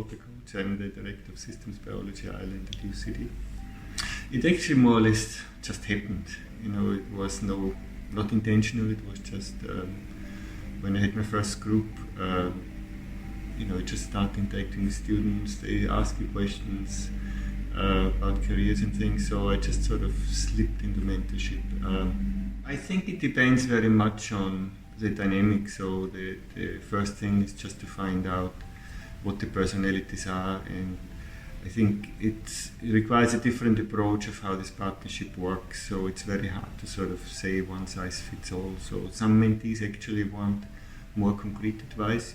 Walter Kolch. I'm the Director of Systems Biology Ireland at UCD. It actually more or less just happened. It was not intentional. It was just when I had my first group. Just start interacting with students. They ask you questions about careers and things. So I just sort of slipped into mentorship. I think it depends very much on the dynamic. So the first thing is just to find out what the personalities are, and I think it requires a different approach of how this partnership works. So it's very hard to sort of say one size fits all. So some mentees actually want more concrete advice.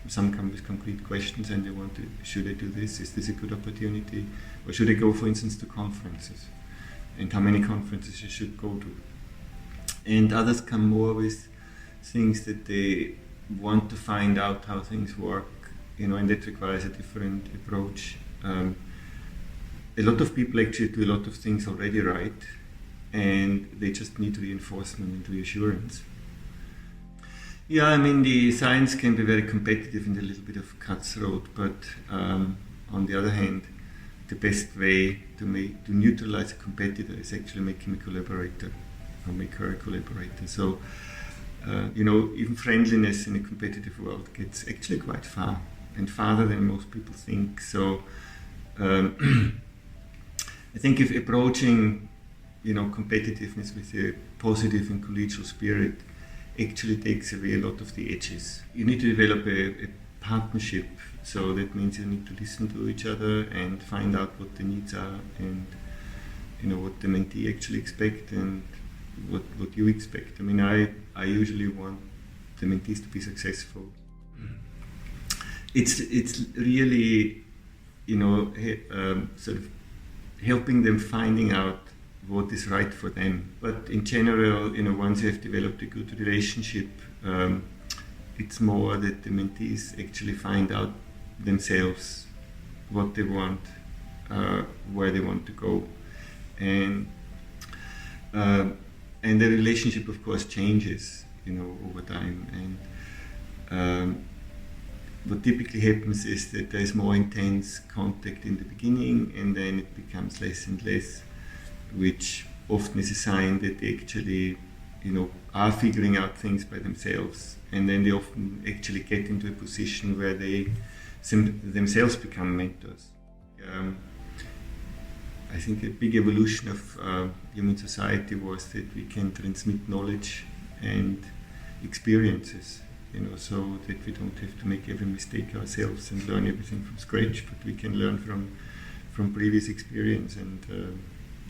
Some come with concrete questions and they want to, should I do this? Is this a good opportunity? Or should I go, for instance, to conferences? And how many conferences you should go to? And others come more with things that they want to find out how things work, and that requires a different approach. A lot of people actually do a lot of things already right, and they just need reinforcement and reassurance. Yeah, the science can be very competitive and a little bit of cutthroat, but on the other hand, the best way to neutralize a competitor is actually make him a collaborator or make her a collaborator. So, even friendliness in a competitive world gets actually quite far, and farther than most people think. So, I think if approaching, competitiveness with a positive and collegial spirit actually takes away a lot of the edges. You need to develop a partnership, so that means you need to listen to each other and find out what the needs are and what the mentee actually expect and what you expect. I usually want the mentees to be successful. It's really sort of helping them finding out what is right for them. But in general, once you have developed a good relationship, it's more that the mentees actually find out themselves what they want, where they want to go, and the relationship, of course, changes, over time. And what typically happens is that there is more intense contact in the beginning, and then it becomes less and less, which often is a sign that they actually, are figuring out things by themselves, and then they often actually get into a position where they themselves become mentors. I think a big evolution of human society was that we can transmit knowledge and experiences, so that we don't have to make every mistake ourselves and learn everything from scratch, but we can learn from previous experience, and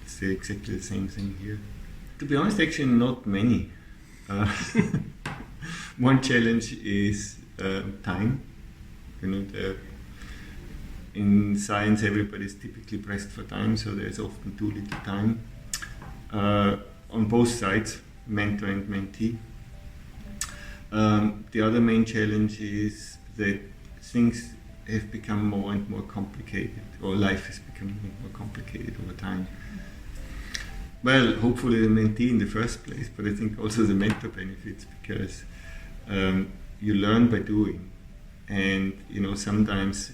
it's exactly the same thing here. To be honest, actually not many. One challenge is time. In science, everybody is typically pressed for time, so there's often too little time on both sides, mentor and mentee. The other main challenge is that things have become more and more complicated, or life has become more and more complicated over time. Well, hopefully the mentee in the first place, but I think also the mentor benefits, because you learn by doing. And sometimes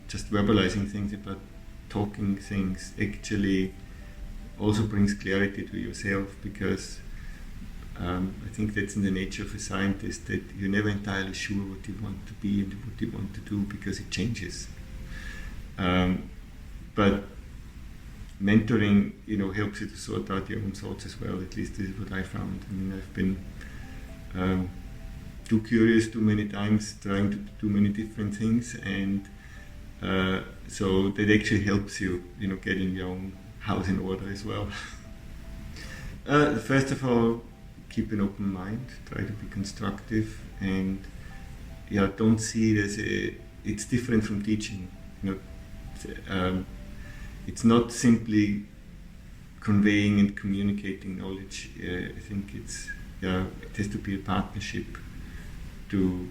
just verbalizing things, about talking things, actually also brings clarity to yourself, because I think that's in the nature of a scientist, that you're never entirely sure what you want to be and what you want to do, because it changes. But mentoring, helps you to sort out your own thoughts as well. At least this is what I found. I've been too curious too many times, trying to do too many different things, and so that actually helps you, getting your own house in order as well. First of all, keep an open mind, try to be constructive, and don't see it as it's different from teaching. It's not simply conveying and communicating knowledge. I think it has to be a partnership to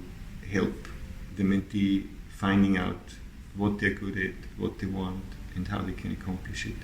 help the mentee finding out what they're good at, what they want, and how they can accomplish it.